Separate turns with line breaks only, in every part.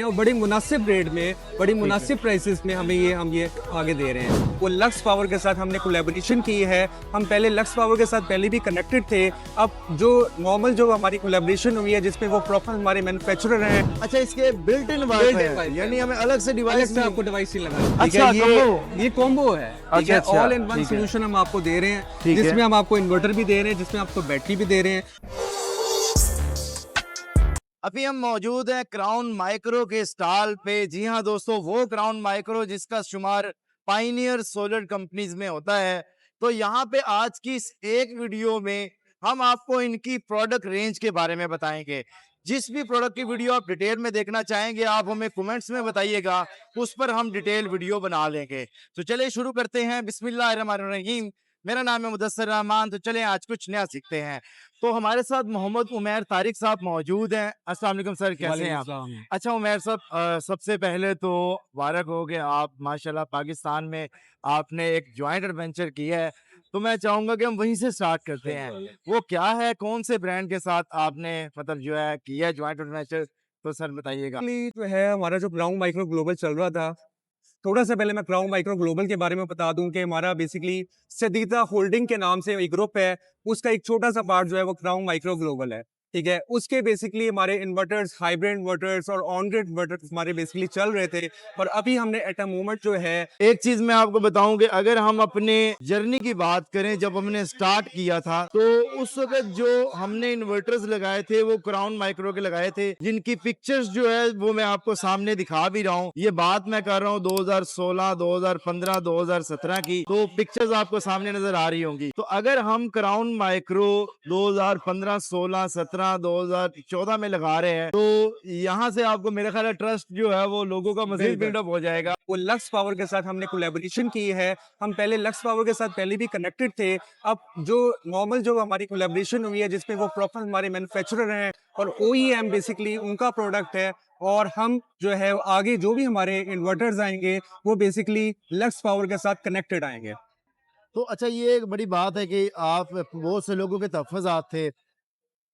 और बड़ी मुनासिब रेट में, बड़ी मुनासिब प्राइसेस में हम ये आगे दे रहे हैं। वो लक्स पावर के साथ हमने कोलैबोरेशन की है। हम पहले लक्स पावर के साथ पहले भी कनेक्टेड थे। अब जो नॉर्मल जो हमारी कोलैबोरेशन हुई है जिसमें वो प्रॉपर हमारे मैन्युफैक्चरर हैं।
अच्छा, इसके बिल्ट इन है, यानी हमें अलग से डिवाइस
से आपको डिवाइस ही लगा।
अच्छा,
ये कॉम्बो है। ठीक है,
अच्छा,
ऑल इन वन सोल्यूशन हम आपको दे रहे हैं,
ठीक है।
जिसमें हम आपको इन्वर्टर भी दे रहे हैं, जिसमें आपको बैटरी भी दे रहे हैं।
अभी हम मौजूद हैं क्राउन माइक्रो के स्टॉल पे। जी हाँ दोस्तों, वो क्राउन माइक्रो जिसका शुमार पाइनियर सोलर कंपनीज में होता है। तो यहाँ पे आज की इस एक वीडियो में हम आपको इनकी प्रोडक्ट रेंज के बारे में बताएंगे। जिस भी प्रोडक्ट की वीडियो आप डिटेल में देखना चाहेंगे, आप हमें कमेंट्स में बताइएगा, उस पर हम डिटेल वीडियो बना लेंगे। तो चलिए शुरू करते हैं। बिस्मिल्लाहिर्रहमानिर्रहीम। मेरा नाम है मुदस्सिर रहमान। तो चलें आज कुछ नया सीखते हैं। तो हमारे साथ मोहम्मद उमैर तारिक साहब मौजूद हैं। अस्सलाम वालेकुम सर, कैसे हैं आप? अच्छा उमैर साहब, सबसे पहले तो मुबारक हो गया, आप माशाल्लाह पाकिस्तान में आपने एक जॉइंट वेंचर किया है। तो मैं चाहूंगा कि हम वहीं से स्टार्ट करते हैं। वो क्या है, कौन से ब्रांड के साथ आपने मतलब जो है किया है जॉइंट वेंचर? तो सर बताइएगा।
जो है हमारा जो क्राउन माइक्रो ग्लोबल चल रहा था, थोड़ा सा पहले मैं क्राउन माइक्रो ग्लोबल के बारे में बता दूं कि हमारा बेसिकली सदीता होल्डिंग के नाम से एक ग्रुप है। उसका एक छोटा सा पार्ट जो है वो क्राउन माइक्रो ग्लोबल है। ठीक है, उसके बेसिकली हमारे इन्वर्टर्स, हाइब्रिड इन्वर्टर्स और ऑन ग्रिड इन्वर्टर्स हमारे बेसिकली चल रहे थे। और अभी हमने एट अ मोमेंट जो है,
एक चीज मैं आपको बताऊं कि अगर हम अपने जर्नी की बात करें, जब हमने स्टार्ट किया था तो उस वक्त जो हमने इन्वर्टर्स लगाए थे वो क्राउन माइक्रो के लगाए थे, जिनकी पिक्चर्स जो है वो मैं आपको सामने दिखा भी रहा हूँ। ये बात मैं कर रहा हूँ 2016, 2015, 2017 की। तो पिक्चर्स आपको सामने नजर आ रही होंगी। तो अगर हम क्राउन माइक्रो 2015, 16, 17, 2014 में लगा रहे हैं, तो यहाँ से आपको मेरा ख्याल है ट्रस्ट जो है वो लोगों का मजीद बिल्डअप हो जाएगा।
वो लक्स पावर के साथ हमने कोलैबोरेशन की है। हम पहले लक्स पावर के साथ पहले भी कनेक्टेड थे। अब जो नॉर्मल जो हमारी कोलैबोरेशन हुई है जिसमें वो प्रॉपर हमारे मैन्युफैक्चरर हैं और OEM बेसिकली उनका प्रोडक्ट है। और हम जो है आगे जो भी हमारे इन्वर्टर्स आएंगे वो बेसिकली लक्स पावर के साथ कनेक्टेड आएंगे।
तो अच्छा, ये एक बड़ी बात है कि आप बहुत से लोगों के तहफ़्फ़ुज़ात थे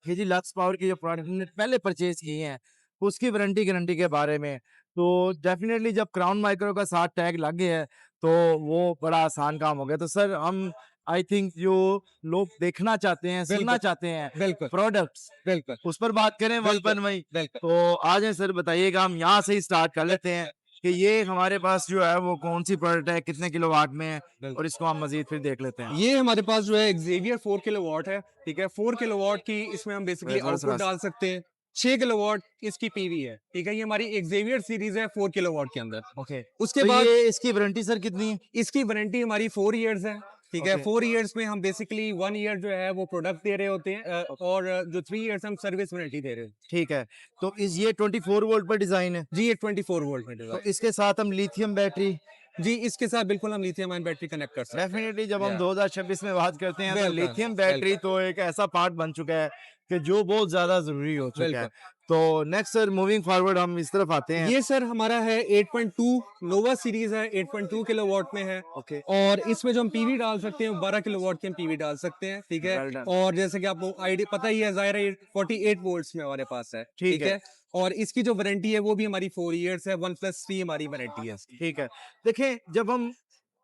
कि जी लक्स पावर की जो प्रोडक्ट हमने पहले परचेज किए हैं उसकी वारंटी गारंटी के बारे में। तो डेफिनेटली जब क्राउन माइक्रो का साथ टैग लग गया है तो वो बड़ा आसान काम हो गया। तो सर, हम आई थिंक जो लोग देखना चाहते हैं, सुनना चाहते हैं
बिल्कुल
प्रोडक्ट्स,
बिल्कुल
उस पर बात करें वन पर वही।
बिल्कुल।
तो आ जाए सर, बताइएगा, हम यहाँ से ही स्टार्ट कर लेते हैं कि ये हमारे पास जो है वो कौन सी प्रोडक्ट है, कितने किलोवाट में है, और इसको हम मजीद फिर देख लेते हैं।
ये हमारे पास जो है एक्सेवियर 4 किलोवाट है। ठीक है, 4 किलोवाट की इसमें हम बेसिकली
बस,
आउटपुट
बस।
डाल सकते हैं। 6 किलोवाट इसकी पीवी है। ठीक है, ये हमारी एक्सेवियर सीरीज है 4 किलोवाट के अंदर।
ओके,
उसके
तो
बाद
ये इसकी वारंटी सर कितनी है?
इसकी वारंटी हमारी 4 इयर्स है। ठीक है,
Okay.
4 इयर्स में हम बेसिकली 1 ईयर जो है वो प्रोडक्ट दे रहे होते हैं, और जो 3 इयर्स हम सर्विस वारंटी दे रहे हैं।
ठीक है। तो इस ये 24 वोल्ट पर डिजाइन है।
जी, ये 24 वोल्ट में
तो
डिजाइन।
इसके साथ हम लिथियम बैटरी,
जी, इसके साथ बिल्कुल हम लिथियम आयन बैटरी कनेक्ट कर सकते हैं।
डेफिनेटली जब हम
Yeah.
2026 में बात करते हैं तो
बिल्कुल,
लिथियम बैटरी तो एक ऐसा पार्ट बन चुका है कि जो बहुत ज्यादा जरूरी हो चुका है।
बिल्कुल।
तो नेक्स्ट सर, मूविंग फॉरवर्ड हम इस तरफ आते हैं।
ये सर हमारा है 8.2 नोवा सीरीज है, 8.2 किलोवाट में है।
ओके।
और इसमें जो हम पीवी डाल सकते हैं 12 किलोवाट की हम पीवी डाल सकते हैं। ठीक है,
Well done.
और जैसे कि आपको आईडी पता ही है, जाहिर है 48 वोल्ट्स में हमारे पास है।
ठीक है।
और इसकी जो वारंटी है वो भी हमारी 4 इयर्स है। 1+3 हमारी वारंटी है।
ठीक है। देखें, जब हम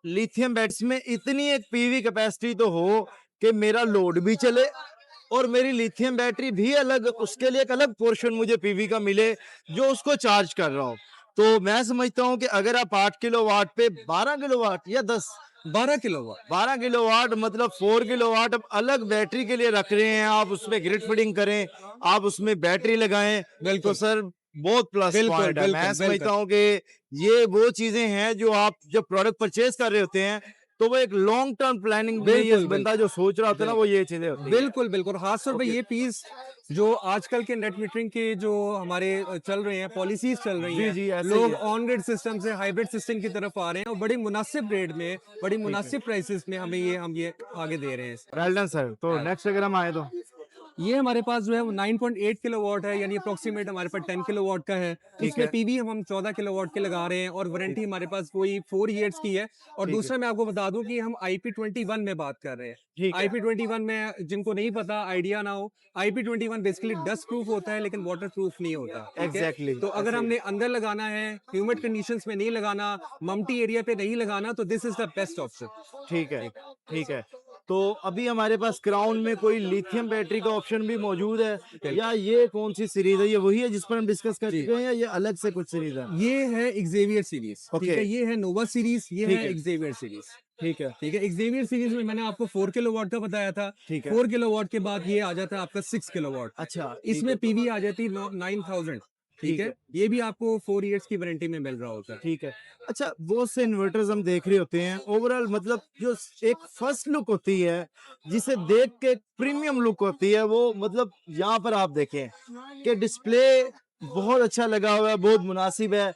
लिथियम बैटरी में इतनी एक पीवी कैपेसिटी तो हो कि मेरा लोड भी चले और मेरी लिथियम बैटरी भी अलग, उसके लिए एक अलग पोर्शन मुझे पीवी का मिले जो उसको चार्ज कर रहा हो। तो मैं समझता हूं कि अगर आप 8 किलोवाट पे 12 किलोवाट या
12 किलोवाट
12 किलोवाट मतलब 4 किलोवाट अब अलग बैटरी के लिए रख रहे हैं, आप उसमें ग्रिड फीडिंग करें, आप उसमें बैटरी लगाएं, तो सर बहुत प्लस
बिल्कुल
पॉइंट है। मैं
बिल्कुल
समझता
बिल्कुल
हूं कि ये वो चीजें हैं जो आप जब प्रोडक्ट परचेज कर रहे होते हैं तो वो एक लॉन्ग टर्म प्लानिंग में ये
बिल्कुल
बंदा जो सोच रहा होता है ना, वो ये चीजें होती हैं।
बिल्कुल बिल्कुल। खास तौर पे ये पीस जो आजकल के नेट मीटरिंग के जो हमारे चल रहे हैं, पॉलिसीज चल रही
जी
हैं,
जी, ऐसे ही
लोग
है।
ऑन ग्रिड सिस्टम से हाइब्रिड सिस्टम की तरफ आ रहे हैं और बड़ी मुनासिब रेट में, बड़ी मुनासिब प्राइसेस में हम ये आगे दे रहे हैं।
Well done sir. तो नेक्स्ट अगर हम आए तो
ये हमारे पास जो है वो 9.8 किलोवाट है, यानी अप्रोक्सीमेट हमारे पास 10 किलोवाट का है। इसमें
है।
पीवी हम 14 किलोवाट के लगा रहे हैं और वारंटी हमारे पास कोई 4 इयर्स की है। और
ठीक है।
दूसरा मैं आपको बता दूं कि हम IP21 में बात कर रहे हैं।
ठीक है।
IP21 में जिनको नहीं पता, आइडिया ना हो, IP21 बेसिकली डस्ट प्रूफ होता है लेकिन वाटर प्रूफ नहीं होता, ठीक है?
एग्जैक्टली।
तो अगर हमने अंदर लगाना है, ह्यूमिड कंडीशंस में नहीं लगाना, मम्टी एरिया पे नहीं लगाना, तो this is the best option.
ठीक है। ठीक है। तो अभी हमारे पास क्राउन में कोई लिथियम बैटरी का ऑप्शन भी मौजूद है, या ये कौन सी सीरीज है? ये वही है जिस पर हम डिस्कस कर चुके हैं, या ये अलग से कुछ सीरीज है?
ये है एक्सेवियर सीरीज, ठीक
Okay.
है? ये है नोवा सीरीज, ये
ठीक
है
है।
Xavier series.
ठीक है।
ठीक है, एक्सेवियर सीरीज में मैंने आपको 4 किलोवाट का बताया था।
ठीक है।
4 किलोवाट के बाद ये आ जाता है आपका 6 किलोवाट।
अच्छा।
इसमें पीवी आ जाती है 9000, ठीक
ठीक
है?
है।
ये भी आपको 4 इयर्स की वारंटी में मिल रहा होता है।
ठीक है। अच्छा, बहुत से इन्वर्टर्स हम देख रहे होते हैं, ओवरऑल मतलब जो एक फर्स्ट लुक होती है, जिसे देख के प्रीमियम लुक होती है, वो मतलब यहाँ पर आप देखें कि डिस्प्ले बहुत अच्छा लगा हुआ है, बहुत मुनासिब है,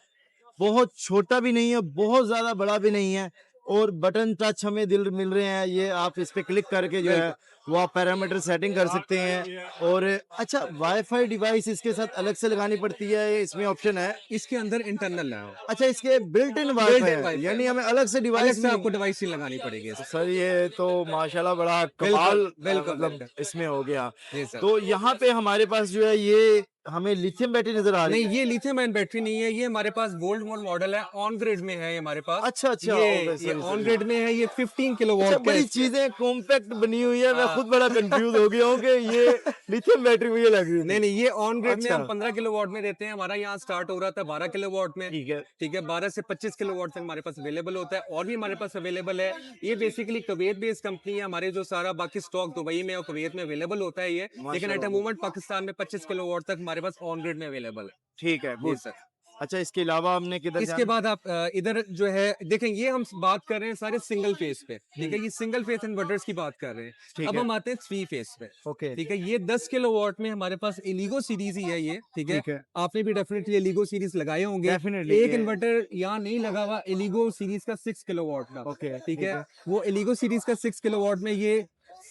बहुत छोटा भी नहीं है, बहुत ज्यादा बड़ा भी नहीं है, और बटन टच हमें दिल मिल रहे हैं। ये आप इस पे क्लिक करके जो है वो आप पैरामीटर सेटिंग कर सकते हैं। और अच्छा, वाईफाई डिवाइस इसके साथ अलग से लगानी पड़ती है, इसमें ऑप्शन है?
इसके अंदर इंटरनल है,
अच्छा, इसके बिल्ट इन
Built-in
वाईफाई है,
Wi-Fi
यानी हमें अलग से
अलग
डिवाइस
से आपको डिवाइस ही लगानी पड़ेगी इसमें।
सर ये तो माशाल्लाह बड़ा कमाल
बिल्कुल,
मतलब
बिल्कुल।
इसमें हो गया।
जी सर।
तो यहाँ पे हमारे पास जो है ये हमें लिथियम बैटरी नजर आ रही है।
नहीं, ये लिथियम आयन बैटरी नहीं है, ये हमारे पास गोल्ड मोड मॉडल है, ऑन ग्रिड में है ये हमारे पास।
अच्छा अच्छा,
ये
ओके,
ये
sorry,
ऑन
sorry।
ग्रिड में है, ये 15
अच्छा,
किलोवाट का
बड़ी
है।
चीजें कॉम्पैक्ट बनी हुई है, मैं
हाँ।
खुद बड़ा कंफ्यूज हो गया हूँ कि ये लिथियम बैटरी मुझे लग रही
नहीं नहीं, ये ऑन ग्रिड में
अच्छा।
हम 15 किलोवाट में देते हैं। हमारा यहाँ स्टार्ट हो रहा था 12 किलोवाट में,
ठीक है।
ठीक है? 12 से 25 किलोवाट तक हमारे पास अवेलेबल होता है, और भी हमारे पास अवेलेबल है। ये बेसिकली कुवैत बेस्ड कंपनी है, हमारे जो सारा बाकी स्टॉक दुबई में और कुवैत में अवेलेबल होता है ये, लेकिन एट द मोमेंट पाकिस्तान में 25 किलोवाट तक हमारे पास ऑन ग्रिड में अवेलेबल है।
ठीक है,
जी
गुड।
सर।
अच्छा, इसके अलावा हमने किधर
इसके बाद आप इधर जो है देखें, ये हम बात कर रहे हैं सारे सिंगल फेस पे, ठीक है? ये सिंगल फेस इन्वर्टर्स की बात कर रहे
ठीक
हैं। अब
है।
हम आते हैं 3 फेस पे,
ओके।
ठीक है? ये 10 किलोवाट में हमारे पास इलिगो सीरीज ही है ये, ठीक है?
ठीक है।
आपने भी डेफिनेटली इलिगो सीरीज लगाए होंगे।
डेफिनेटली
एक इन्वर्टर यहाँ नहीं लगा हुआ इलिगो सीरीज का 6 किलोवाट का,
ओके,
ठीक है? वो इलिगो सीरीज का 6 किलोवाट में ये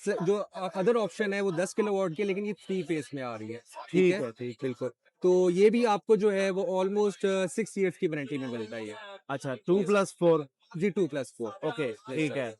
जो अदर ऑप्शन है वो 10 किलोवाट की, लेकिन ये 3 फेस में आ रही है, ठीक है?
ठीक।
बिल्कुल। तो ये भी आपको जो है वो ऑलमोस्ट 6 इयर्स की वारंटी में मिलता है ये।
अच्छा, 2+4।
जी 2+4।
ओके, ठीक है।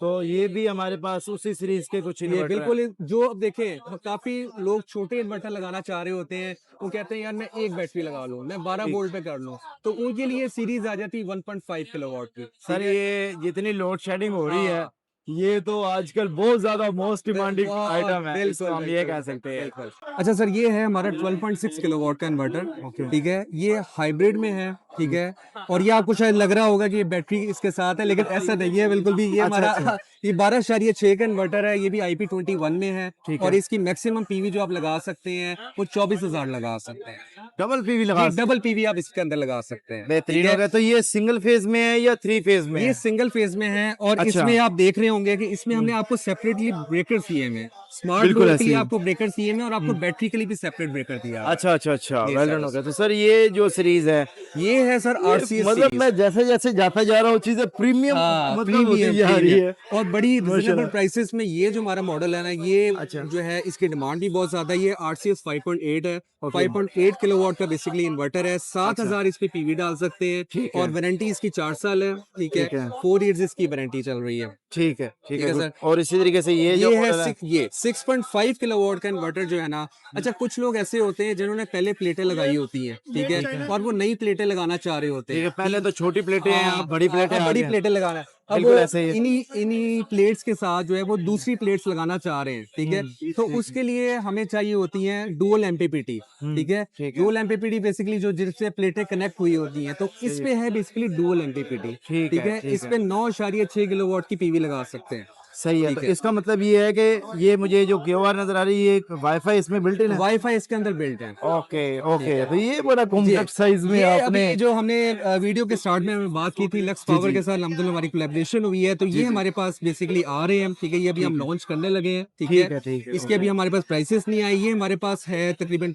तो ये भी हमारे पास उसी सीरीज के कुछ
ये
इन्वर्टर
बिल्कुल जो अब देखें, काफी लोग छोटे इन्वर्टर लगाना चाह रहे होते हैं। वो कहते हैं यार मैं एक बैटरी लगा लूं, मैं 12 वोल्ट पे कर लूं, तो उनके लिए सीरीज आ जाती है 1.5 किलोवाट की।
सर, ये जितनी लोड शेडिंग हो रही है,
हाँ।
ये तो आजकल बहुत ज्यादा मोस्ट डिमांडिंग आइटम है, इसको हम ये कह सकते हैं।
बिल्कुल। अच्छा सर, ये है हमारा 12.6 किलोवाट का इन्वर्टर, ठीक है? ये हाइब्रिड में है, ठीक है? और ये आपको शायद लग रहा होगा कि ये बैटरी इसके साथ है, लेकिन ऐसा नहीं है बिल्कुल भी। ये हमारा ये 12.6 का इन्वर्टर है, ये भी IP21 में है, और इसकी मैक्सिमम पीवी जो आप लगा सकते हैं वो 24,000 लगा सकते हैं।
डबल पीवी लगा
डबल पीवी आप इसके अंदर लगा सकते हैं।
बेहतरीन
ठीक
हो
है?
गया। तो ये सिंगल फेज में है या 3 फेज में
ये
है?
सिंगल फेज में है, और
अच्छा।
इसमें आप देख रहे होंगे कि इसमें हमने आपको सेपरेटली ब्रेकर दिए हैं। स्मार्ट
बिल्कुल
लोड के
ऐसे
लिए
ही।
आपको ब्रेकर दिए हैं, और आपको बैटरी के लिए भी सेपरेट ब्रेकर दिया है।
अच्छा अच्छा अच्छा,
ये
वेल
सर,
डन हो गया। तो सर, ये जो सीरीज है,
ये है सर RCS
मतलब
सीरीज।
मैं जैसे जैसे जाता जा रहा हूँ चीजें प्रीमियम मतलब होती जा रही है।
और बड़ी रिजनेबल
माशाल्लाह।
प्राइसेस में ये जो हमारा मॉडल है ना, ये
अच्छा।
जो है इसकी डिमांड भी बहुत ज्यादा है। ये RCS 5.8 है, 5.8 किलोवाट का बेसिकली इन्वर्टर है। 7,000 इस पे पीवी डाल सकते हैं,
ठीक है।
और वारंटी इसकी 4 साल है, ठीक है?
ठीक है।
4 इयर्स इसकी वारंटी चल रही है।
ठीक है, ठीक है
है
good।
सर।
और इसी तरीके से ये जो
ये है
मॉडल है,
ये 6.5 किलोवाट का इन्वर्टर जो है ना। अच्छा, कुछ लोग ऐसे होते हैं जिन्होंने पहले प्लेटें लगाई होती हैं, ठीक है? और वो नई प्लेटें लगाना चाह रहे होते
ठीक
हैं।
है, पहले तो छोटी प्लेटें हैं, अब बड़ी प्लेटें आ
बड़ी
गई हैं।
प्लेटें लगाना है। अब
बिल्कुल ऐसे ही है।
इन्हीं प्लेट्स के साथ जो है वो दूसरी प्लेट्स लगाना चाह रहे हैं, ठीक है? तो उसके लिए हमें चाहिए होती है डुअल MPPT, ठीक है?
ठीक है।
डुअल MPPT बेसिकली जो जिससे प्लेटें कनेक्ट हुई होती हैं, तो इस पे है बेसिकली डुअल MPPT,
ठीक
ठीक
है,
है?
ठीक
इस पे 9.6 किलोवाट की पीवी लगा सकते हैं।
सही है।
ठीक
तो
है।
इसका मतलब ये है कि ये मुझे जो क्यूआर नजर आ रही है, एक वाईफाई इसमें बिल्ट इन है।
वाईफाई इसके अंदर बिल्ट है।
ओके ओके, तो ये बड़ा कॉम्पैक्ट साइज में
ये
आपने
अभी जो हमने वीडियो के स्टार्ट में हमें बात की थी, लक्स पावर के साथ अल्हम्दुलिल्लाह हमारी कोलैबोरेशन हुई है, तो ये हमारे पास बेसिकली आ रहे हैं, ठीक है? ये अभी हम लॉन्च करने लगे हैं, ठीक है?
ठीक है,
इसके अभी हमारे पास प्राइसेस नहीं आई है, हमारे पास है तकरीबन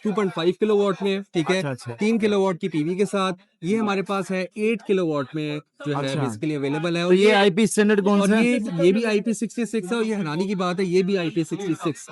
2.5 किलोवाट में, ठीक है,
अच्छा, अच्छा।
3 किलोवाट की पीवी के साथ। ये हमारे पास है 8 किलोवाट में जो है
अच्छा।
बेसिकली अवेलेबल है।
तो ये आईपी स्टैंडर्ड कौन
और
सा है?
ये भी IP66 है, और ये हैरानी की बात है, ये भी IP66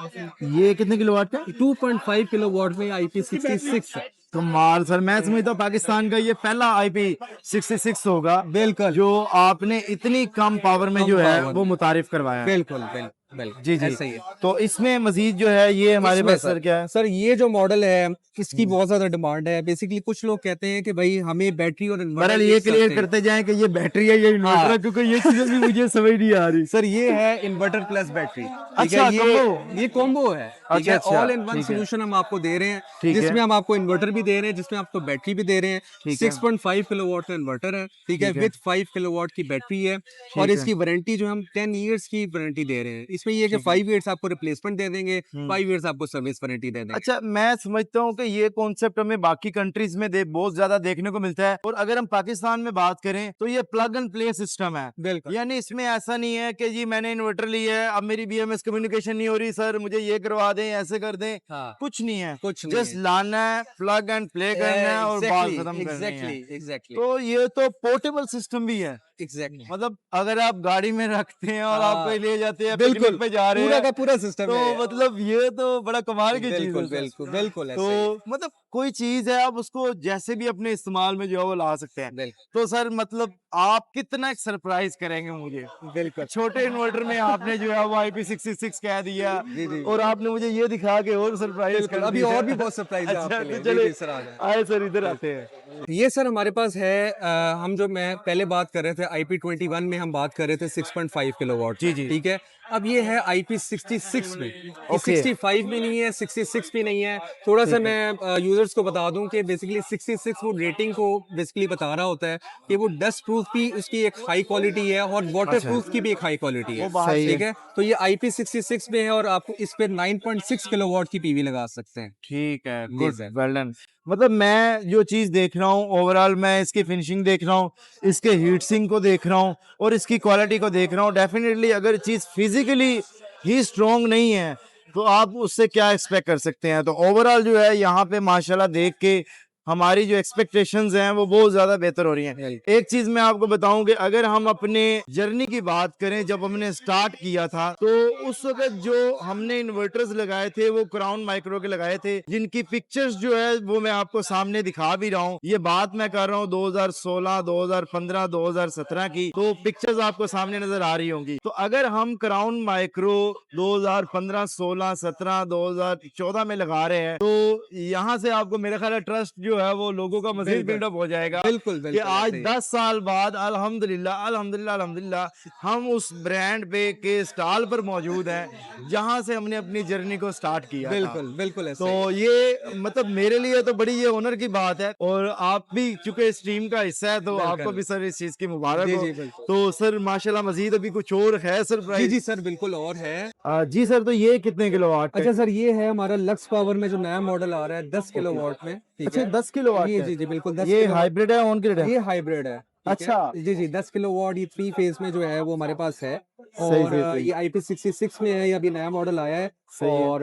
ये कितने किलोवाट का?
2.5 किलोवाट में IP66 है।
कमाल सर, मैं समझता हूँ पाकिस्तान का ये पहला आईपी 66 होगा
बिल्कुल
जो आपने इतनी कम पावर में
कम
जो है
पावर
वो मुतारिफ करवाया है।
बिल्कुल बिल्कुल बिल्कुल
जी जी।
ऐसा ही है।
तो इसमें मजीद जो है ये हमारे
इसमें
पास सर क्या है?
सर ये जो मॉडल है इसकी बहुत ज्यादा डिमांड है। बेसिकली कुछ लोग कहते हैं कि भाई हमें बैटरी और इन्वर्टर
बहरहाल ये क्लियर करते जाएं कि ये बैटरी है या इन्वर्टर है, क्योंकि ये चीजें भी मुझे समझ नहीं आ रही।
सर ये है इन्वर्टर प्लस बैटरी, ठीक
अच्छा,
है,
combo?
ये कॉम्बो है, ठीक
अच्छा,
है,
अच्छा,
ऑल इन वन
ठीक है।
सोल्यूशन हम आपको दे रहे हैं,
ठीक है।
जिसमें हम आपको इन्वर्टर भी दे रहे हैं, जिसमें आपको बैटरी भी दे रहे हैं।
ठीक है।
6.5 किलोवाट का इन्वर्टर है, ठीक है,
ठीक है।
विद 5 किलोवाट की बैटरी है।
ठीक
और
है।
इसकी वारंटी जो हम 10 इयर्स की वारंटी दे रहे हैं। इसमें ये है कि
ठीक है।
5 इयर्स आपको रिप्लेसमेंट दे देंगे, 5 इयर्स आपको सर्विस वारंटी दे देंगे।
अच्छा, मैं समझता हूँ कि ये कॉन्सेप्ट हमें बाकी कंट्रीज में बहुत ज्यादा देखने को मिलता है, और अगर हम पाकिस्तान में बात करें तो ये प्लग एंड प्ले सिस्टम है।
बिल्कुल
यानी इसमें ऐसा नहीं है कि जी मैंने इन्वर्टर लिया है, अब मेरी बीएमएस कम्युनिकेशन नहीं हो रही, सर मुझे ये करवा दें, ऐसे कर दें।
हाँ
कुछ नहीं है,
कुछ नहीं
जस्ट
है।
लाना है, प्लग एंड प्ले करना है और बात खत्म करनी है।
एग्जैक्टली
तो ये तो पोर्टेबल सिस्टम भी है।
एग्जैक्टली
मतलब अगर आप गाड़ी में रखते हैं और आप
हाँ,
कहीं ले जाते हैं,
बिल्कुल
पिकनिक पे जा रहे
पूरा
हैं,
का पूरा सिस्टम
तो
है।
मतलब ये तो बड़ा कमाल की चीज है
बिल्कुल
सर।
बिल्कुल बिल्कुल ऐसे
तो
ही है।
मतलब कोई चीज है, आप उसको जैसे भी अपने इस्तेमाल में जो है वो ला सकते हैं।
बिल्कुल
तो सर मतलब आप कितना सरप्राइज करेंगे मुझे?
बिल्कुल
छोटे इन्वर्टर में आपने जो है वो IP66 कह दिया,
जी जी
और आपने मुझे ये दिखा के और सरप्राइज
बिल्कुल
कर
अभी
दिया।
और भी बहुत सरप्राइज है
अच्छा,
आपके
तो
लिए।
चले
जी सर आ जाए।
आए सर, इधर आते हैं।
ये सर हमारे पास है हम जो मैं पहले बात कर रहे थे IP21 में हम बात कर रहे थे 6.5 किलोवाट,
जी, जी।
ठीक है। अब ये है IP66 में, ये
ओके।
65 भी नहीं है, 66 भी नहीं है। थोड़ा सा
ठीक है।
मैं यूजर्स को बता दूं कि बेसिकली 66 वो रेटिंग को बेसिकली बता रहा होता है कि वो डस्ट प्रूफ भी उसकी एक हाई क्वालिटी है और वाटर
अच्छा,
प्रूफ की भी एक हाई क्वालिटी है,
वो बात सही
ठीक
है।
है। तो ये IP66 में है और आपको इस पे 9.6 किलोवाट की पीवी लगा सकते हैं।
ठीक है,
जी
गुड,
सर
वेल डन। मतलब मैं जो चीज देख रहा हूँ ओवरऑल, मैं इसकी फिनिशिंग देख रहा हूँ, इसके हीट सिंक को देख रहा हूँ और इसकी क्वालिटी को देख रहा हूँ। डेफिनेटली अगर चीज फिजिकली ही स्ट्रॉन्ग नहीं है तो आप उससे क्या एक्सपेक्ट कर सकते हैं। तो ओवरऑल जो है यहाँ पे माशाल्लाह देख के हमारी जो एक्सपेक्टेशंस हैं वो बहुत ज्यादा बेहतर हो रही हैं। एक चीज मैं आपको बताऊं कि अगर हम अपने जर्नी की बात करें, जब हमने स्टार्ट किया था तो उस वक्त जो हमने इन्वर्टर्स लगाए थे वो क्राउन माइक्रो के लगाए थे, जिनकी पिक्चर्स जो है वो मैं आपको सामने दिखा भी रहा हूँ। ये बात मैं कर रहा हूँ 2016, 2015, 2017 की, तो पिक्चर्स आपको सामने नजर आ रही होंगी। तो अगर हम क्राउन माइक्रो 2015, 16, 17, 2014 में लगा रहे हैं तो यहाँ से आपको मेरा ख्याल है ट्रस्ट जो है वो लोगों का मजीद
बिल्कुल
बिल्डअप हो जाएगा
बिल्कुल
कि
बिल्कुल
आज
ऐसे ही है।
10 साल बाद अल्हम्दुलिल्लाह अल्हम्दुलिल्लाह अल्हम्दुलिल्लाह हम उस ब्रांड पे के स्टॉल पर मौजूद हैं जहां से हमने अपनी जर्नी को स्टार्ट किया था।
बिल्कुल बिल्कुल ऐसे
तो
ही है।
ये मतलब मेरे लिए तो बड़ी ये ऑनर की बात है, और आप भी चूंकि इस टीम का हिस्सा है तो
बिल्कुल।
आपको भी सर इस चीज की मुबारक
जी
हो।
जी बिल्कुल
तो सर माशाल्लाह मजीद अभी कुछ और है
जी
सरप्राइज?
जी सर बिल्कुल और है।
जी सर, तो ये कितने किलोवाट का
अच्छा सर ये है हमारा लक्स पावर में जो नया मॉडल आ रहा है 10
है?
किलोवाट में, ठीक
अच्छा,
है।
10 किलोवाट
ये
का है।
जी जी बिल्कुल 10
ये
किलोवाट
हाइब्रिड है, ऑन ग्रिड है?
ये हाइब्रिड है, ठीक है।
अच्छा,
जी जी 10 किलोवाट ये 3 फेज में जो है वो हमारे पास है।
सही
और
सही सही
ये IP66 में है, ये अभी नया मॉडल आया है।
सही है।
और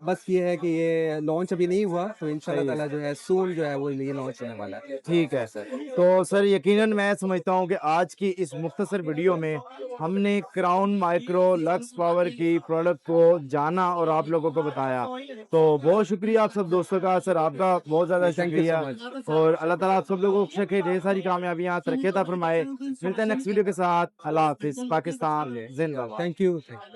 बस ये है कि ये लॉन्च अभी नहीं हुआ, तो इंशाल्लाह
सही है।
ताला जो है सून जो है वो ये लॉन्च होने वाला है।
ठीक है सर। तो सर यकीनन मैं समझता हूँ कि आज की इस मुख्तसर वीडियो में हमने क्राउन माइक्रो लक्स पावर की प्रोडक्ट को जाना और आप लोगों को बताया। तो बहुत शुक्रिया आप सब दोस्तों का, सर आपका बहुत ज़्यादा
थैंक यू
शुक्रिया।
So much.
और अल्लाह ताला आप सब लोगों को रखे, ढेर सारी कामयाबियाँ तरक्की अता फरमाए। मिलते हैं नेक्स्ट वीडियो के साथ। अल्लाह हाफिज़। पाकिस्तान जिंदाबाद।
Thank you.